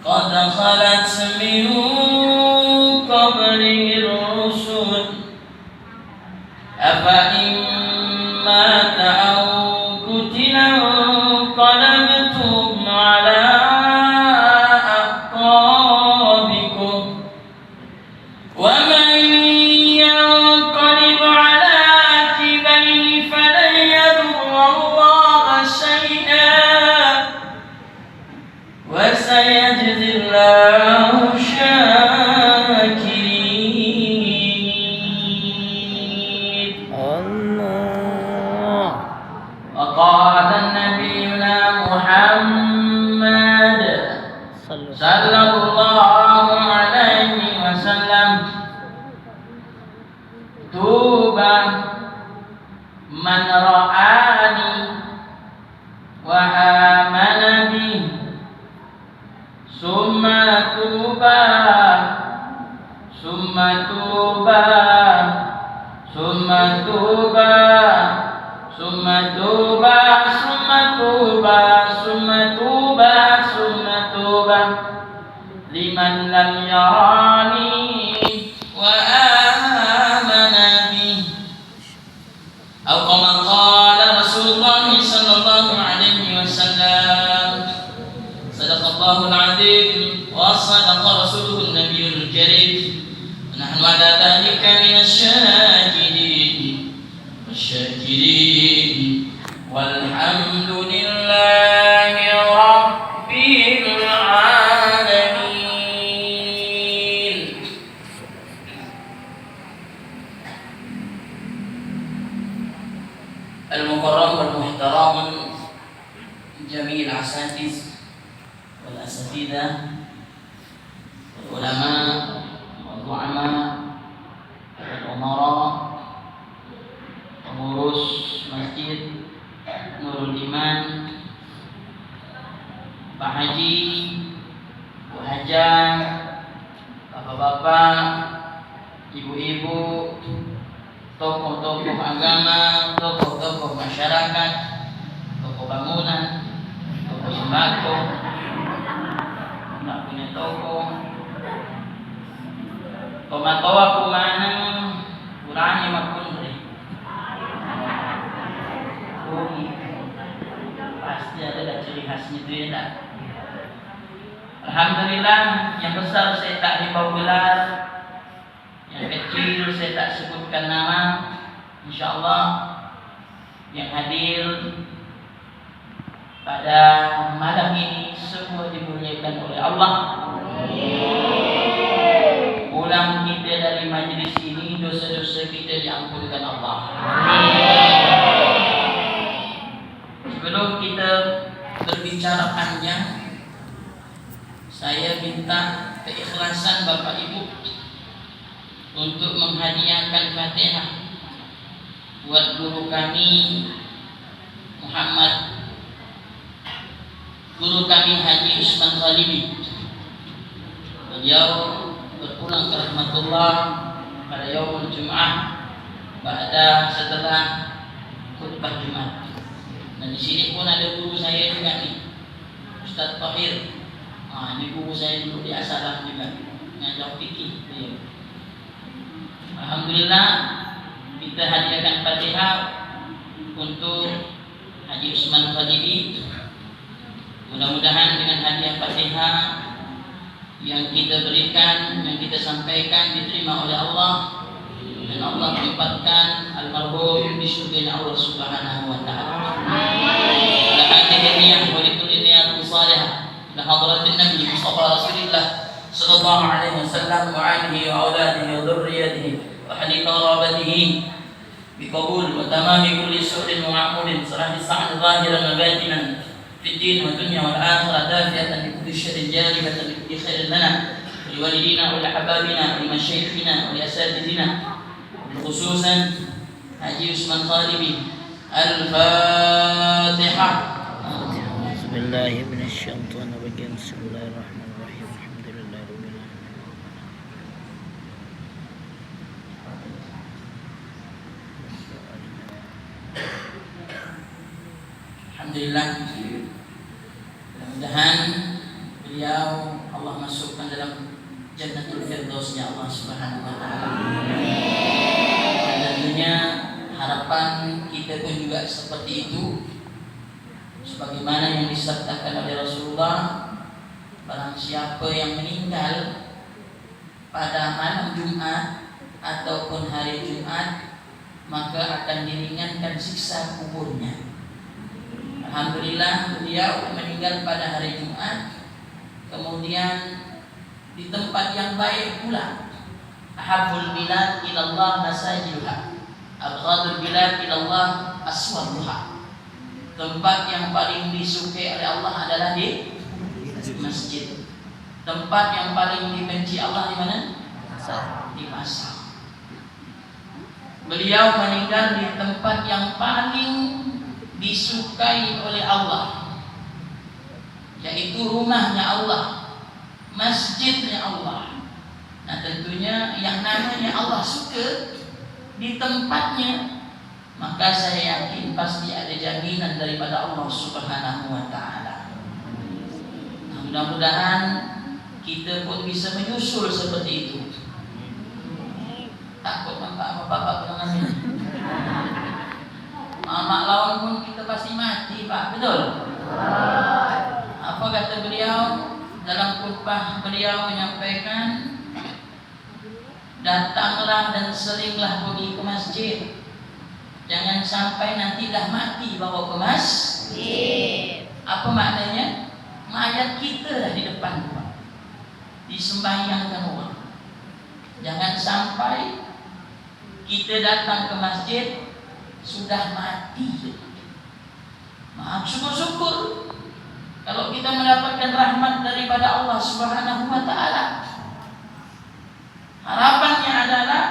قد خلت من قبله الرسل أفإن مات أو قتل انقلبتم على أعقابكم ومن ينقلب على عقبيه فلن يضر الله شيئا وسيجزي الله الشاكرين. الله. وقال نبينا محمد صلى الله عليه وسلم طوبى من رآني وآمن بي ثم طوبى ثم طوبى ثم طوبى ثم طوبى ثم طوبى ثم طوبى ثم طوبى لمن لم يراني وآمن بي أو كما قال رسول الله صلى الله عليه وسلم. صدق الله العظيم وصدق رسوله النبي الكريم ونحن على ذلك من الشاهدين والشاكرين والحمد لله رب العالمين. المكرم والمحترم جميع الأساتذة والأساتذة والعلماء والزعماء والأمراء pengurus Masjid Nurul Iman, Pak Haji, Bu Haja, bapak-bapak, ibu-ibu, tokoh-tokoh agama, tokoh-tokoh masyarakat, tokoh bangunan, tokoh sembako, nggak punya toko, tomatoa kumana, kurangnya makun deh. Pasti ada ciri khasnya itu ya. Alhamdulillah, yang besar saya tak himbau gelar, yang kecil saya tak sebutkan nama. InsyaAllah yang hadir pada malam ini semua dimuliakan oleh Allah. Pulang kita dari majlis ini, dosa-dosa kita diampunkan Allah. Sebelum kita berbicara panjang, saya minta keikhlasan Bapak Ibu untuk menghadiahkan Fatihah buat guru kami Muhammad, guru kami Haji Usman Khalibi. Beliau berpulang ke rahmatullah pada yaumul Jum'ah setelah khutbah Jumat. Dan di sini pun ada guru saya juga nih, Ustaz Tahir. Ini guru saya dulu di Asalam juga, ngajar fikih beliau. Alhamdulillah, kita hadiahkan Fatihah untuk Haji Usman Khalibi. Mudah-mudahan dengan hadiah Fatihah yang kita berikan, yang kita sampaikan diterima oleh Allah, dan Allah tempatkan almarhum di surga Allah Subhanahu wa taala. Hadhihi niyyah wa likulli niyyatin salihah la hadratin nabi Mustafa Rasulillah sallallahu alaihi wasallam wa alihi wa auladihi wa dhurriyyatihi wa ahli qarabatihi biqabul wa tamami kulli su'rin wa ma'mulin sarahi sa'an zahiran wa batinan fid din wa dunya wal akhirah dafiyatan li kulli syarrin jalibatan li kulli khairin lana wa liwalidina wa li hababina wa li masyayikhina wa li asatidina khususan Haji Usman Khalibi. Al-Fatihah. Bismillahirrahmanirrahim. Bismillahirrahmanirrahim. Alhamdulillahirabbil alamin. Alhamdulillah. Mudah-mudahan beliau Allah masukkan dalam Jannatul Firdausnya Allah Subhanahu wa taala. Dan tentunya harapan kita pun juga seperti itu. Sebagaimana yang disabdakan oleh Rasulullah, barang siapa yang meninggal pada malam Jumat ataupun hari Jumat, maka akan diringankan siksa kuburnya. Alhamdulillah beliau meninggal pada hari Jumat, kemudian di tempat yang baik pula. Ahabbul bilad ilallah masajiduha, abghadul bilad ilallah aswaduha. Tempat yang paling disukai oleh Allah adalah di masjid. Tempat yang paling dibenci Allah di mana? Di pasar. Beliau meninggal di tempat yang paling disukai oleh Allah, yaitu rumahnya Allah, masjidnya Allah. Nah tentunya yang namanya Allah suka di tempatnya, maka saya yakin pasti ada jaminan daripada Allah Subhanahu wa taala. Nah, mudah-mudahan kita pun bisa menyusul seperti itu. Takut nampak bapak bilang amin. Mak lawan pun kita pasti mati, Pak. Betul? Apa kata beliau dalam khutbah? Beliau menyampaikan, datanglah dan seringlah pergi ke masjid. Jangan sampai nanti dah mati bawa ke masjid. Apa maknanya? Mayat kita dah di depan, Pak, disembahyangkan orang. Jangan sampai kita datang ke masjid sudah mati. Maaf, syukur-syukur kalau kita mendapatkan rahmat daripada Allah Subhanahu wa taala. Harapannya adalah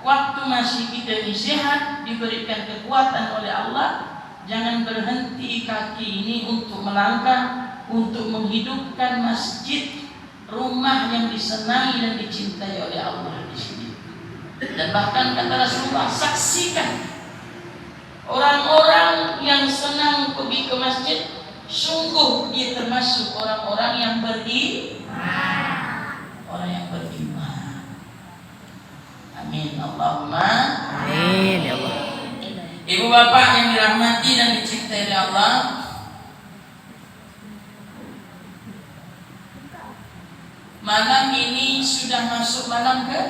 waktu masih kita ini sehat, diberikan kekuatan oleh Allah, jangan berhenti kaki ini untuk melangkah, untuk menghidupkan masjid, rumah yang disenangi dan dicintai oleh Allah di sini. Dan bahkan kata Rasulullah, saksikan orang-orang yang senang pergi ke masjid, sungguh dia termasuk orang-orang yang beriman. Orang yang beriman. Amin. Allahumma Amin ya Allah. Ibu bapak yang dirahmati dan dicintai oleh Allah, malam ini sudah masuk malam ke?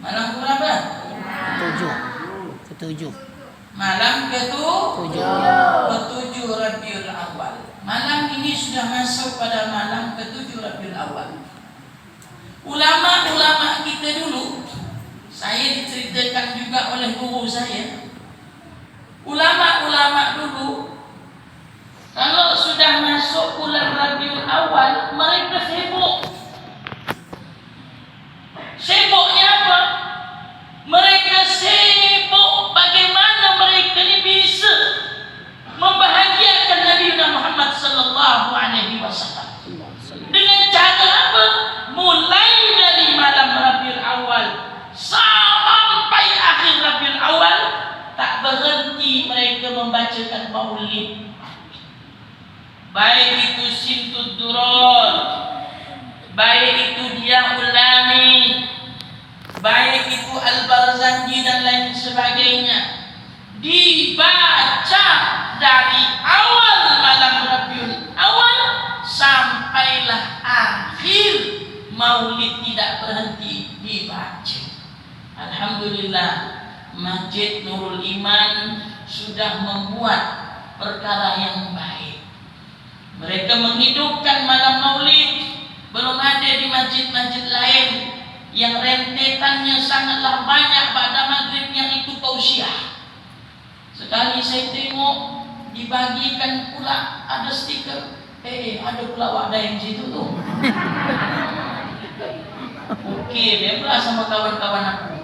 Malam berapa? Ketujuh. Malam ketujuh Rabiul Awal. Malam ini sudah masuk pada malam ketujuh Rabiul Awal. Ulama-ulama kita dulu, saya diceritakan juga oleh guru saya. Ulama-ulama dulu, kalau sudah masuk bulan Rabiul Awal, mereka sibuk. Sibuknya apa? Mereka sibuk bagaimana mereka ini bisa membahagiakan Nabi Muhammad sallallahu alaihi wasallam. Dengan cara apa? Mulai dari malam Rabiul Awal sampai akhir Rabiul Awal, tak berhenti mereka membacakan maulid. Baik itu Simtud Duror, baik itu Dia Ulami, baik itu Al-Barzanji dan lain sebagainya, dibaca dari awal malam Rabiul Awal sampailah akhir maulid, tidak berhenti dibaca. Alhamdulillah, Masjid Nurul Iman sudah membuat perkara yang baik. Mereka menghidupkan malam maulid. Belum ada di masjid-masjid lain yang rentetannya sangatlah banyak pada maghrib, yang itu tausiah. Sekali saya tengok dibagikan pula ada stiker, ada pula wadah yang situ tuh. Oke, dia pula sama kawan-kawan aku.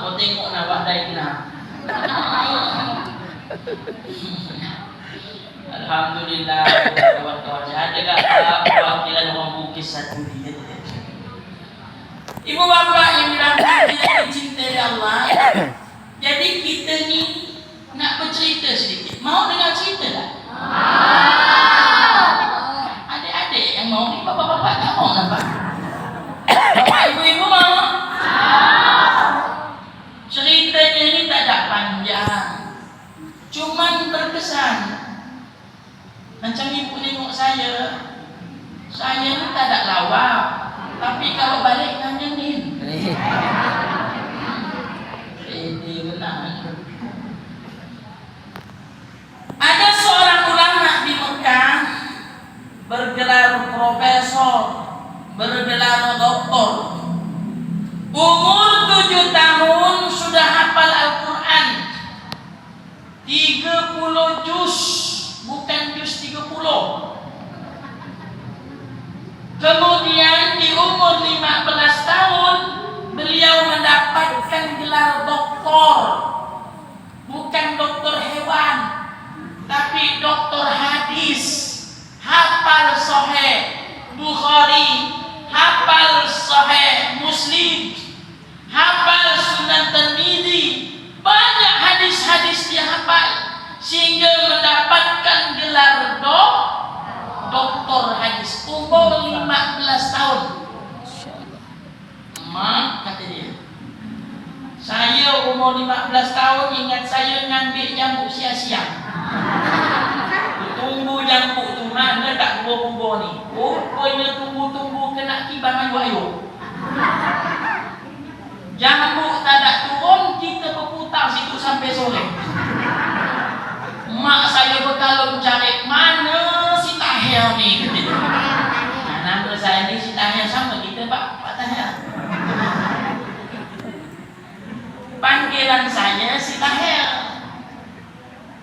Kau tengok nak wadah ini nak. Alhamdulillah, kawan-kawan saya ada kat perwakilan orang Bugis satu ni. Ibu bapa yang dirahmati dan dicintai Allah, jadi kita ni nak bercerita sedikit. Mau dengar cerita tak? Cuman terkesan macam ibu nengok saya ni tak ada lawak, tapi kalau balik nganyenin. Ini benar. Ada seorang ulama di Mekah bergelar profesor, bergelar doktor. Umur 7 tahun sudah hafal Al-Quran 30 juz, bukan juz 30. Kemudian di umur 15 tahun beliau mendapatkan gelar doktor. Bukan doktor hewan, tapi doktor hadis. Hafal Sahih Bukhari, hafal Sahih Muslim, hafal Sunan Tirmidzi. Banyak hadis-hadis dia hafal sehingga mendapatkan gelar doktor hadis. Umur 15 tahun. Mak kata dia, saya umur 15 tahun ingat saya ngambil jambu sia-sia. Tunggu jambu tu mana tak kubur-kubur ni. Rupanya tunggu-tunggu kena tibangan wayo. Jambu tak ada turun, kita berputar situ sampai sore. Mak saya berkalung cari mana si Tahir ni. Nah, nama saya ni si Tahir sama kita Pak Tahir. Panggilan saya si Tahir.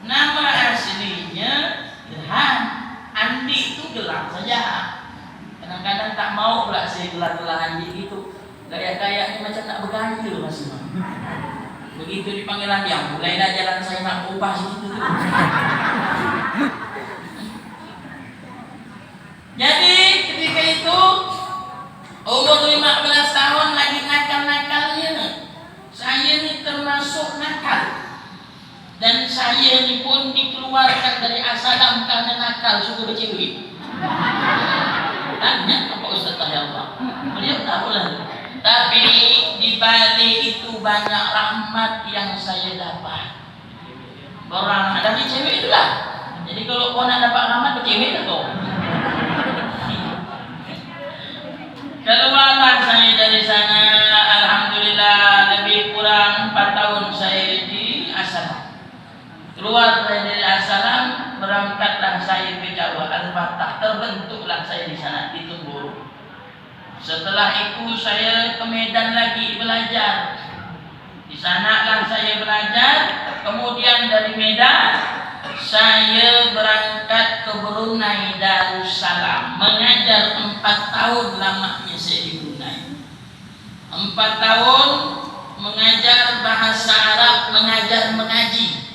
Nama aslinya Ilham. Andi itu gelar saja. Kadang-kadang tak mau pula saya gelar-gelar Andi itu. Gaya-gayanya macam nak bergaya Mas Imam. Begitu dipanggilan dia, mulailah jalan saya nak ubah situ. Jadi ketika itu umur 15 tahun lagi nakal-nakalnya. Saya ni termasuk nakal. Dan saya ni pun dikeluarkan dari asalam karena nakal suka bercewek. Tanya apa Ustaz Tahir Allah? Beliau tahu lah. Tapi di balik itu banyak rahmat yang saya dapat. Orang dari cewek itulah. Jadi kalau kau nak dapat rahmat bercewek lah kau. Keluarlah saya dari sana. Alhamdulillah lebih kurang 4 tahun saya di Asalam. Keluar saya dari Asalam, berangkatlah saya ke Jawa Al-Fatah. Terbentuklah saya di sana di Temburu. Setelah itu saya ke Medan lagi belajar. Di sanalah saya belajar. Kemudian dari Medan saya berangkat ke Brunei Darussalam. Mengajar 4 tahun lamanya saya di Brunei. 4 tahun mengajar bahasa Arab, mengajar mengaji.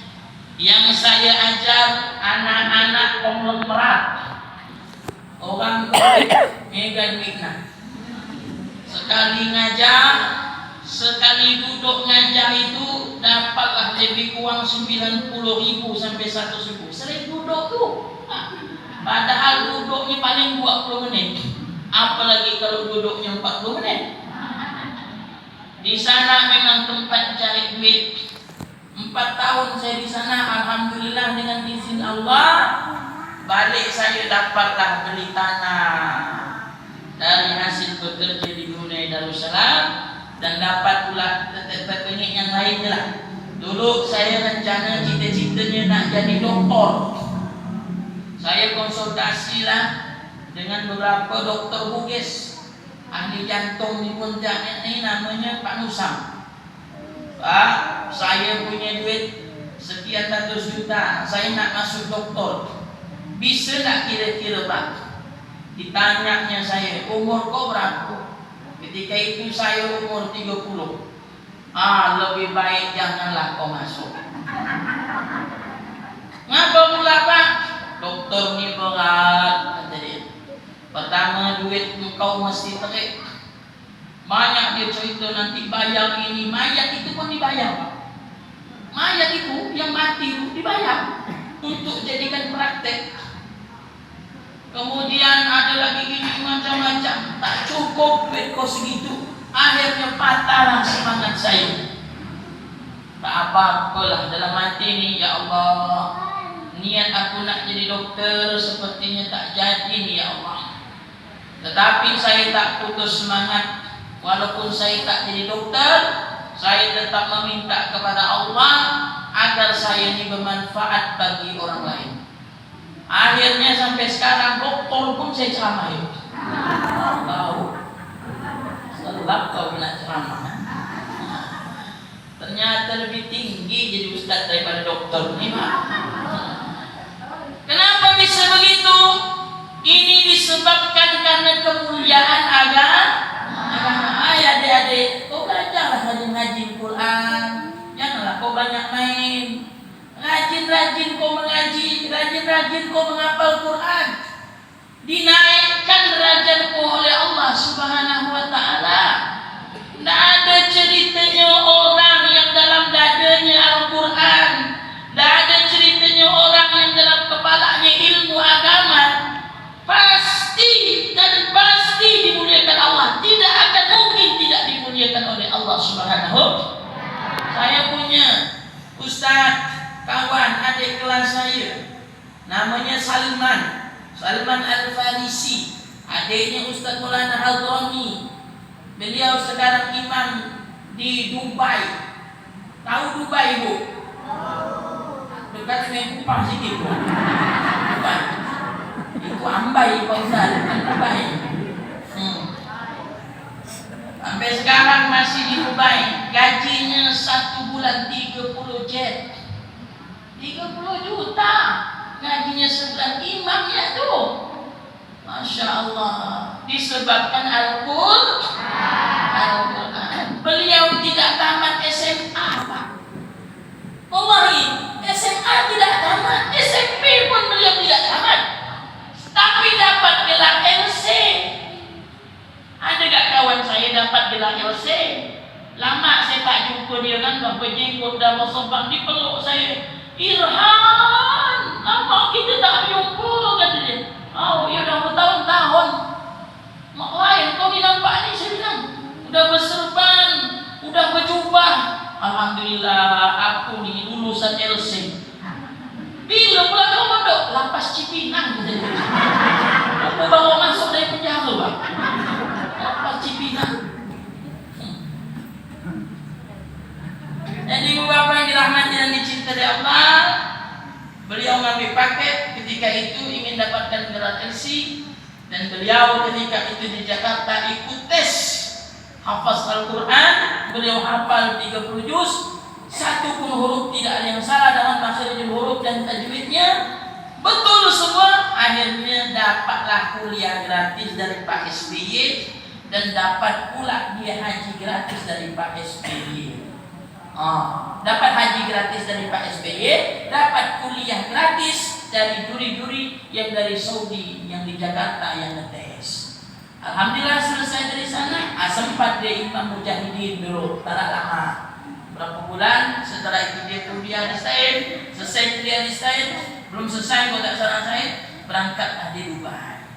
Yang saya ajar anak-anak konglomerat, orang mega duitnya. Sekali ngajar, sekali duduk ngajar itu dapatlah lebih kurang 90.000 sampai 100.000. Sering duduk tu. Padahal duduknya paling 20 menit. Apalagi kalau duduknya 40 menit. Di sana memang tempat cari duit. 4 tahun saya di sana, alhamdulillah dengan izin Allah, balik saya dapatlah beli tanah dari hasil bekerja di Brunei Darussalam dan dapat pula teknik yang lain lah. Dulu saya rencana cita-citanya nak jadi doktor. Saya konsultasi lah dengan beberapa dokter Bugis, ahli jantung di Pontianak ini namanya Pak Nusam. Pak, saya punya duit sekian ratus juta, saya nak masuk doktor. Bisa tak kira-kira Pak? Ditanyanya saya, umur kau berapa? Ketika itu saya umur 30. Lebih baik janganlah kau masuk. Ngapa pula Pak? Dokter ni berat, kata dia. Pertama duit kau mesti terik. Banyak dia cerita nanti bayar ini, mayat itu pun dibayar Pak. Mayat itu yang mati itu dibayar untuk jadikan praktek. Kemudian ada lagi gini macam-macam, tak cukup duit kau segitu. Akhirnya patahlah semangat saya. tak apa-apalah dalam hati ni, ya Allah, niat aku nak jadi dokter sepertinya tak jadi ni ya Allah. Tetapi saya tak putus semangat. Walaupun saya tak jadi dokter, saya tetap meminta kepada Allah agar saya ini bermanfaat bagi orang lain. Akhirnya sampai sekarang dokter pun saya ceramai. Tahu, selap kau nak ceramah. Ternyata lebih tinggi jadi ustaz daripada dokter ni, Pak. Kenapa bisa begitu? Ini disebabkan karena kemuliaan agama. Adik-adik, kau belajarlah ngaji Quran. Janganlah kau banyak main. Rajin-rajin kau mengaji, rajin-rajin kau menghafal Quran. Dinaikkan derajatmu oleh Allah Subhanahu wa taala. Tidak ada ceritanya orang yang dalam dadanya Al-Quran. Tidak ada ceritanya orang yang dalam kepalanya ilmu agama. Pasti dan pasti dimuliakan Allah. Tidak akan mungkin tidak dimuliakan oleh Allah Subhanahu. Saya punya ustaz, kawan, adik kelas saya, namanya Salman Al-Farisi. Adiknya Ustaz Maulana Hadrami. Beliau sekarang imam di Dubai. Tahu Dubai, Bu? Dekat Sungai Kupang sikit, Bu. Dubai. Itu Ambai, Pak Ustaz, Dubai. Sampai sekarang masih di Dubai. Gajinya 1 bulan 30 jet. 30 juta. Gajinya sebulan imam ya tuh. Masya Allah. Disebabkan Al-Quran. Beliau tidak tamat SMA, Pak. Wallahi, SMA tidak tamat, SMP pun beliau tidak tamat. Tapi dapat gelar LC. Ada gak kawan saya dapat gelar LC? Lama saya tak jumpa dia kan, berapa jenggot dah bersobang, dipeluk saya. Irhan, lama kita tak jumpa, kata dia. Oh, ya dah bertahun-tahun. Mak lain kau ni nampak ni, saya bilang. Udah berserban, udah berjubah. Alhamdulillah, aku ni lulusan LC. Bila pula kau mondok? Lapas Cipinang, kata dia. Aku bawa masuk dari penjara, Pak. Lapas Cipinang. Jadi Bapak yang dirahmati dan dicintai oleh Allah, beliau mengambil paket ketika itu ingin dapatkan gelar LC, dan beliau ketika itu di Jakarta ikut tes hafaz Al-Quran. Beliau hafal 30 juz, satu pun huruf tidak ada yang salah dalam makhrajul huruf dan tajwidnya betul semua. Akhirnya dapatlah kuliah gratis dari Pak SBY, dan dapat pula dia haji gratis dari Pak SBY. Dapat haji gratis dari Pak SBY, dapat kuliah gratis dari juri-juri yang dari Saudi, yang di Jakarta yang ngetes. Alhamdulillah selesai dari sana. Sempat dia imam mujahidin dulu, tak lama, berapa bulan. Setelah itu dia kuliah di Said, selesai kuliah di Said, belum selesai kalau tak salah saya, berangkatlah di Dubai.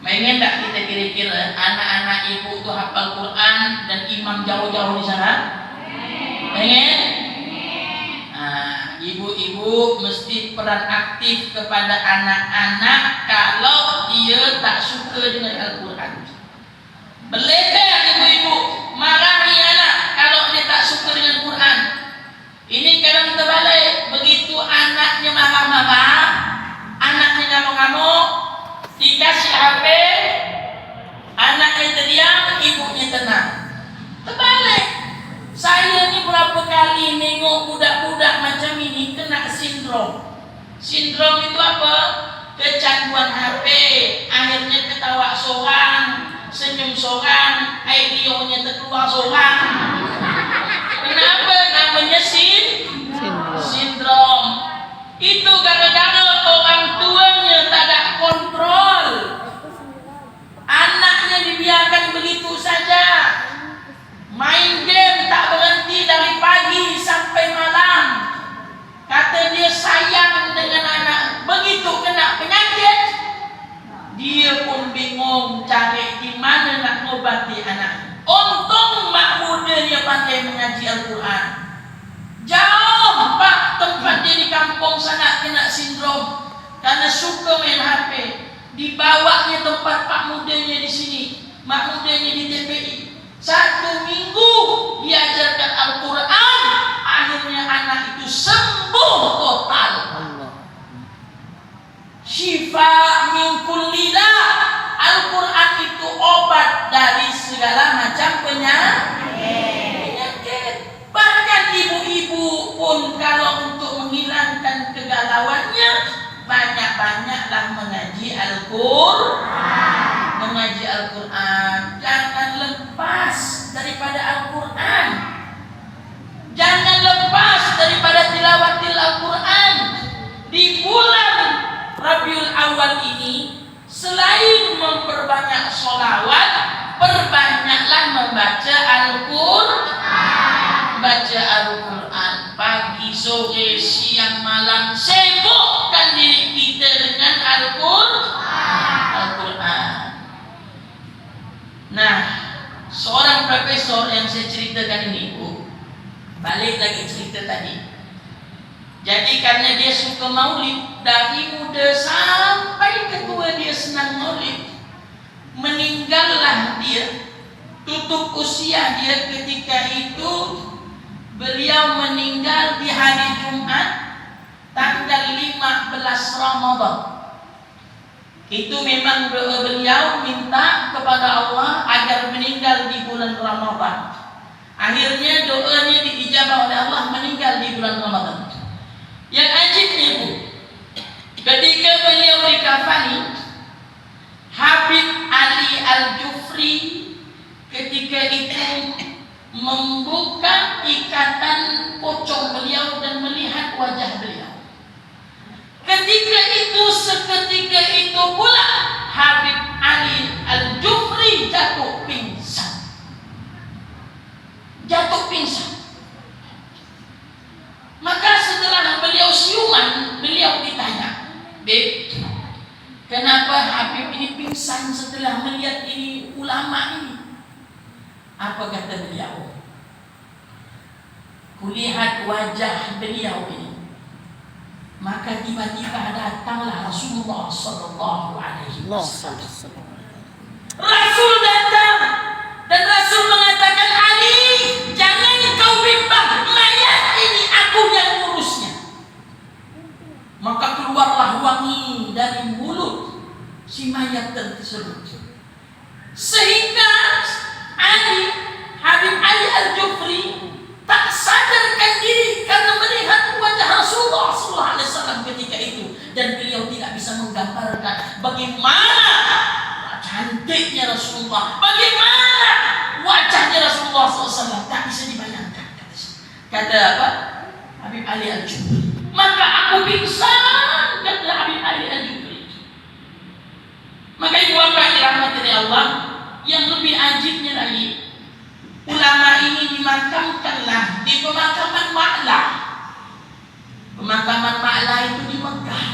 Pengen tak kita kira-kira anak-anak ibu tu hafal Quran dan imam jauh-jauh di sana? Pengen? Ibu-ibu mesti peran aktif kepada anak-anak kalau dia tak suka dengan Al-Quran. Beledek ibu-ibu, marahi anak kalau dia tak suka dengan Quran. Ini kadang terbalik, begitu anaknya marah-marah, anaknya ngamuk-ngamuk, dikasih HP, anaknya terdiam, ibunya tenang. Terbalik. Saya ni berapa kali nengok budak-budak macam ini kena sindrom. Sindrom itu apa? Kecanduan HP, akhirnya ketawa seorang, senyum seorang, airionya terkeluar seorang. Kenapa namanya sindrom? Itu gara-gara orang tuanya tak ada kontrol. Anaknya dibiarkan begitu saja. Main game tak berhenti dari pagi sampai malam. Kata dia sayang dengan anak. Begitu kena penyakit, dia pun bingung cari di mana nak ngobati anak. Untung mak mudanya pandai mengaji Al-Quran. Jauh Pak tempat dia di kampung sana kena sindrom karena suka main HP. Dibawanya tempat Pak mudanya di sini, mak mudanya di TPI. 1 minggu diajarkan Al-Quran, akhirnya anak itu sembuh total. Syifa min kulli da. Al-Quran itu obat dari segala macam penyakit. Bahkan ibu-ibu pun kalau untuk menghilangkan kegalauannya, banyak-banyaklah mengaji Al-Quran. Mengaji Al-Quran. Jangan lepas daripada Al-Quran. Jangan lepas daripada tilawatil Al-Quran. Di bulan Rabiul Awal ini, selain memperbanyak sholawat, perbanyaklah membaca Al-Quran. Baca Al-Quran pagi, sore, siang, malam. Sibukkan diri kita dengan Al-Quran. Nah, seorang profesor yang saya ceritakan ini, balik lagi cerita tadi. Jadi karena dia suka maulid, dari muda sampai ketua dia senang maulid. Meninggallah dia, tutup usia dia ketika itu. Beliau meninggal di hari Jumat tanggal 15 Ramadan. Itu memang doa beliau minta kepada Allah agar meninggal di bulan Ramadan. Akhirnya doanya diijabah oleh Allah, meninggal di bulan Ramadan. Yang ajibnya Bu, ketika beliau dikafani, Habib Ali Al-Jufri ketika itu membuka ikatan pocong beliau dan melihat wajah beliau. Seketika itu pula Habib Ali Al-Jufri jatuh pingsan. Maka setelah beliau siuman, beliau ditanya, "Beb, kenapa Habib ini pingsan setelah melihat ini ulama ini?" Apa kata beliau? "Kulihat wajah beliau ini, maka tiba-tiba datanglah Rasulullah Sallallahu Alaihi Wasallam. Rasul datang dan Rasul mengatakan, Ali, jangan kau bimbang, mayat ini aku yang ngurusnya. Maka keluarlah wangi dari mulut si mayat tersebut. Sehingga Habib Ali Al-Jufri tak sadarkan diri karena melihat wajah Rasulullah SAW ketika itu, dan beliau tidak bisa menggambarkan bagaimana cantiknya Rasulullah, bagaimana wajahnya Rasulullah SAW, tak bisa dibayangkan. Kata apa? Habib Ali Al-Jufri, maka aku pingsan, kata Habib Ali Al-Jufri. Maka ibu bapak dirahmati oleh Allah, yang lebih ajibnya lagi, ulama ini dimakamkanlah di pemakaman Ma'lah. Pemakaman Ma'lah itu di Mekah.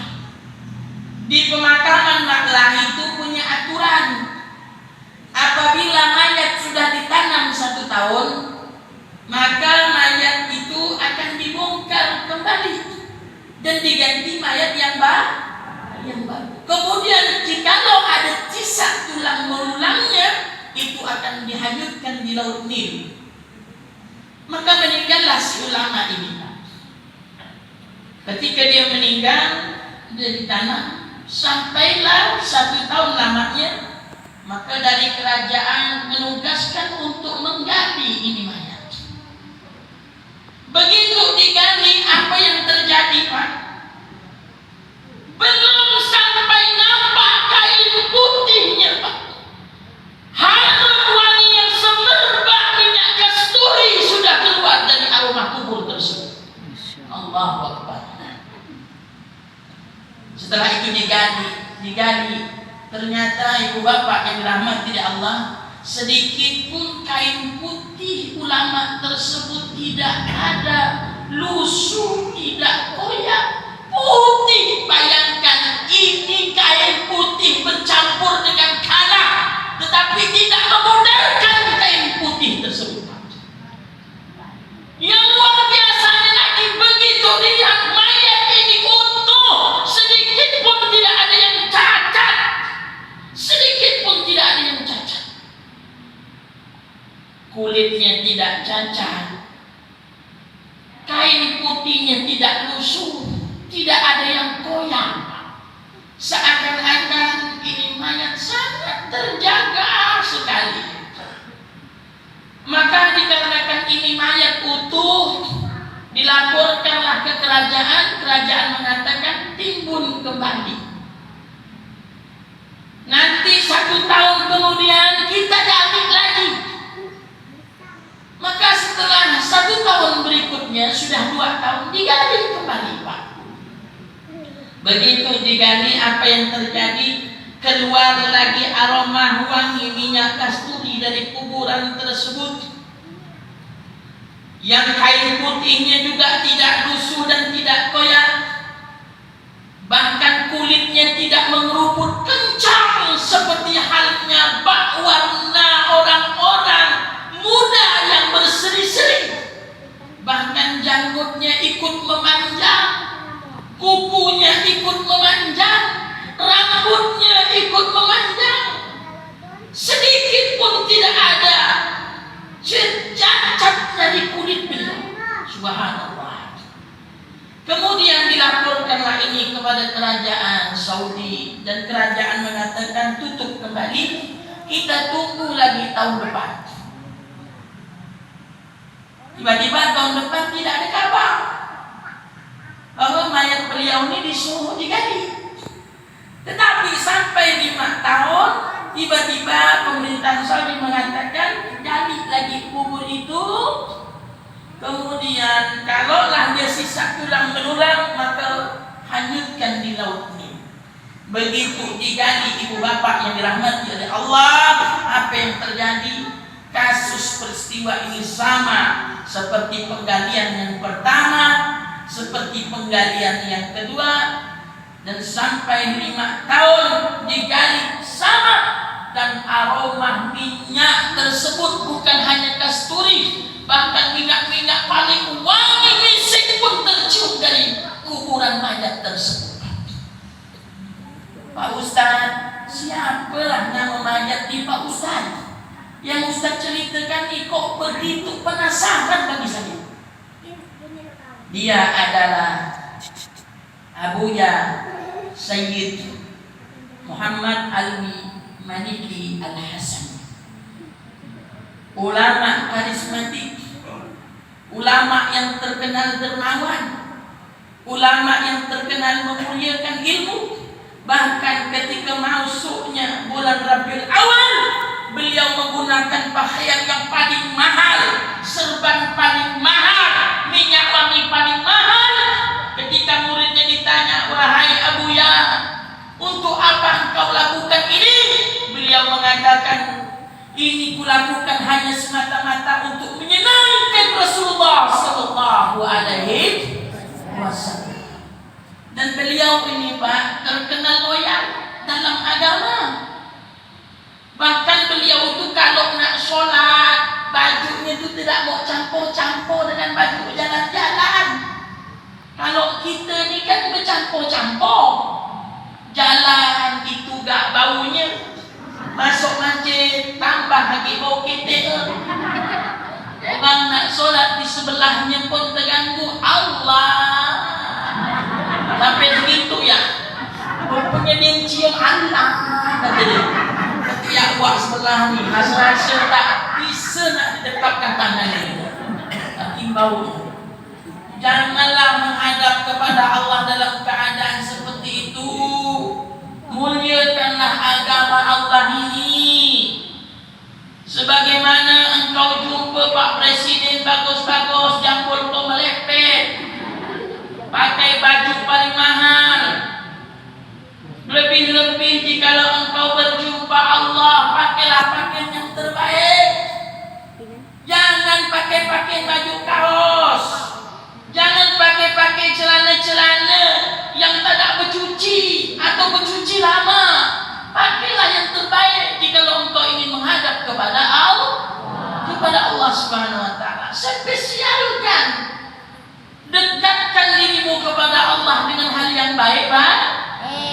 Di pemakaman Ma'lah itu punya aturan, apabila mayat sudah ditanam 1 tahun, maka mayat itu akan dibongkar kembali dan diganti mayat yang baru. Kemudian jikalau ada sisa tulang belulangnya, itu akan dihanyutkan di laut Nil. Maka meninggallah si ulama ini. Ketika dia meninggal, dia ditanam, sampailah 1 tahun lamanya, maka dari kerajaan menugaskan untuk menggali ini mayat. Begitu digali, apa yang terjadi, Pak? Belum sampai nampak kain putihnya, Pak, harum wangi yang semerbak minyak kasturi sudah keluar dari aroma kubur tersebut. Allahu Akbar. Setelah itu digali, ternyata ibu bapak yang dirahmati oleh Allah, sedikit pun kain putih ulama tersebut tidak ada lusuh, tidak koyak, putih. Bayangkan, ini kain putih bercampur dengan tanah, tetapi tidak memudarkan kain putih tersebut. Yang luar biasanya lagi, Seakan-akan ini mayat sangat terjaga sekali. Maka dikarenakan ini mayat utuh, dilaporkanlah ke kerajaan. Kerajaan mengatakan timbun kembali. Nanti 1 tahun kemudian kita gali lagi. Maka setelah 1 tahun berikutnya sudah 2 tahun digali kembali, Pak. Begitu digali, apa yang terjadi? Keluar lagi aroma wangi minyak kasturi dari kuburan tersebut. Yang kain putihnya juga tidak lusuh dan tidak koyak. Bahkan kulitnya tidak mengeruput kencang seperti halnya bak warna orang-orang muda yang berseri-seri. Bahkan janggutnya ikut memanjang, kukunya ikut memanjang, rambutnya ikut memanjang. Sedikit pun tidak ada cacat dari kulit beliau. Subhanallah. Kemudian dilaporkanlah ini kepada kerajaan Saudi, dan kerajaan mengatakan tutup kembali, kita tunggu lagi tahun depan. Tiba-tiba tahun depan tidak ada kabar bahwa mayat beliau ini disuruh digali. Tetapi sampai 5 tahun, tiba-tiba pemerintahan Saudi mengatakan gali lagi kubur itu. Kemudian kalaulah dia sisa tulang belulang, maka hanyutkan di laut ini. Begitu digali, ibu bapak yang dirahmati oleh Allah, apa yang terjadi? Kasus peristiwa ini sama seperti penggalian yang pertama, seperti penggalian yang kedua, dan sampai 5 tahun digali sama. Dan aroma minyak tersebut bukan hanya kasturi, bahkan minyak-minyak paling wangi misik pun tercium dari kuburan mayat tersebut. Pak Ustadz, siapalah nama mayat di Pak Ustadz? Yang Ustadz ceritakan ini kok begitu penasaran bagi saya. Dia adalah Abuya Sayyid Muhammad Al-Maliki Al-Hasan, ulama karismatik, ulama yang terkenal dermawan, ulama yang terkenal memuliakan ilmu. Bahkan ketika masuknya bulan Rabiul Awal, beliau menggunakan pakaian yang paling mahal, serban paling mahal, minyak wangi paling mahal. Ketika muridnya ditanya, wahai Abuya, untuk apa engkau lakukan ini? Beliau mengatakan, ini kulakukan hanya semata-mata untuk menyenangkan Rasulullah Sallallahu Alaihi Wasallam. Dan beliau ini, Pak, terkenal loyal dalam agama. Bahkan beliau itu kalau nak sholat, bajunya itu tidak mau campur-campur dengan baju jalan-jalan. Kalau kita ni kan bercampur-campur, jalan itu gak baunya, masuk masjid tambah lagi bau ketek. Orang nak solat di sebelahnya pun terganggu. Allah, sampai begitu ya, rupanya dia cium Allah, kata dia. Kata ya buat sebelah ni, rasa-rasa tak bisa nak didekatkan tangannya, tapi bau. Janganlah menghadap kepada Allah dalam keadaan seperti itu. Muliakanlah agama Allah ini. Sebagaimana engkau jumpa Pak Presiden bagus-bagus, jambul tu melepet, pakai baju paling mahal. Lebih-lebih jikalau engkau berjumpa Allah, pakailah pakaian yang terbaik. Jangan pakai baju kaos. Jangan pakai celana-celana yang tidak bercuci atau bercuci lama. Pakailah yang terbaik jikalau engkau ingin menghadap kepada Allah Subhanahu wa taala. Spesialkan, dekatkan dirimu kepada Allah dengan hal yang baik, Pak.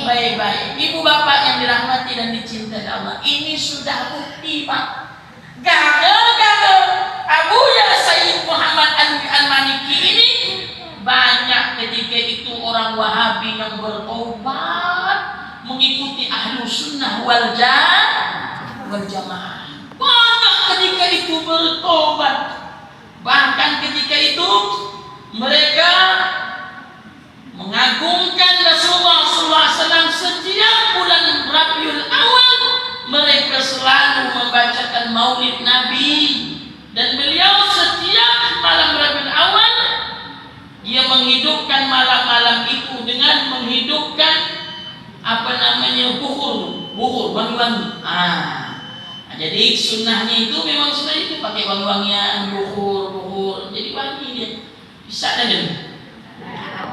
Baik-baik. Ibu bapak yang dirahmati dan dicintai Allah, ini sudah bukti, Pak. Gara-gara Abuya Sayyid Muhammad Al-Maliki ini, banyak ketika itu orang Wahabi yang bertobat, wal jamaah. Banyak ketika itu bertobat. Bahkan ketika itu mereka mengagungkan Rasulullah SAW. Setiap bulan Rabiul Awal mereka selalu membacakan maulid Nabi, dan beliau setiap malam Rabiul Awal dia menghidupkan malam-malam itu dengan menghidupkan buhur wangi-wangi. Jadi sunnahnya itu memang sudah itu pakai wangi-wangian, buhur, jadi wangi dia. Bisa ada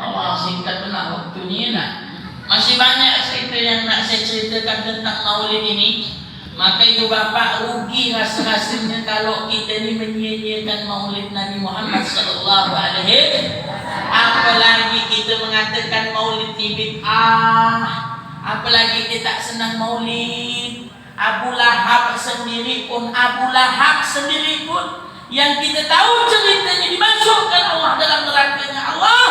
Allah singkat benar waktunya nak. Masih banyak cerita yang nak saya ceritakan tentang maulid ini. Maka ibu bapak rugi rasa-rasanya kalau kita ini menyia-nyiakan maulid Nabi Muhammad sallallahu alaihi. Apalagi kita mengatakan maulid ini bid'ah, apalagi kita tak senang maulid. Abu Lahab sendiri pun yang kita tahu ceritanya dimasukkan Allah dalam nerakanya Allah.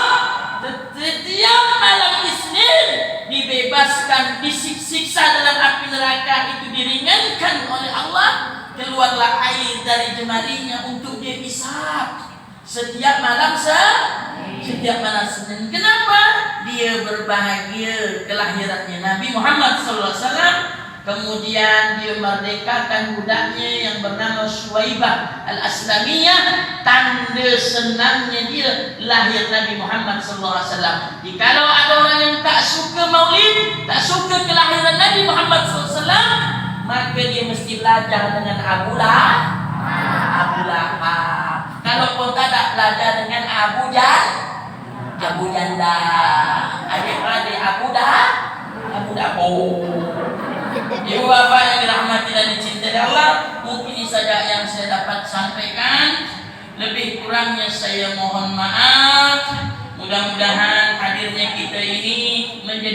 Setiap malam Isnin dibebaskan, disiksa dalam api neraka itu diringankan oleh Allah. Keluarlah air dari jemarinya untuk dia hisab setiap malam Senin. Kenapa? Dia berbahagia kelahirannya Nabi Muhammad SAW. Kemudian dia merdekakan budaknya yang bernama Suwaibah Al-Aslamiyah. Tanda senangnya dia lahir Nabi Muhammad SAW. Jikalau ada orang yang tak suka maulid, tak suka kelahiran Nabi Muhammad SAW, maka dia mesti belajar dengan Abu Lahab. Kalau pun tak ada, belajar dengan Abu Janda. Adik-adik Abu Dabo. Ibu bapak yang dirahmati dan dicintai Allah, mungkin ini saja yang saya dapat sampaikan. Lebih kurangnya saya mohon maaf. Mudah-mudahan hadirnya kita ini menjadi